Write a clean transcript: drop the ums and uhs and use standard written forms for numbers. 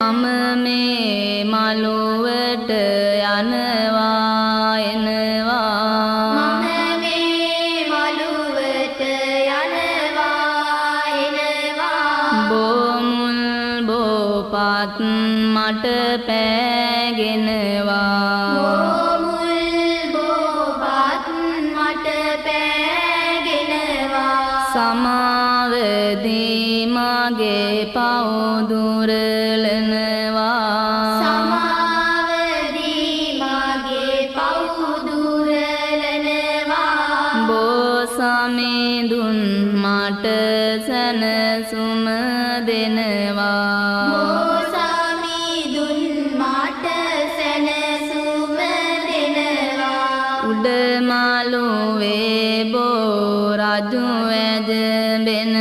මම මේ මළුවට යනවා එනවා මම මේ මළුවට යනවා එනවා බොමුල් බෝපත් මට පෑගෙනවා බොමුල් බෝපත් මට පෑගෙනවා සමාවදී මගේ පවුදුරලනවා සමාවදී මගේ පවුදුරලනවා බෝසමිඳුන් මට සැනසුම දෙනවා බෝසමිඳුන් මට සැනසුම දෙනවා උඩ මළුවේ බෝ රජු වැජබෙන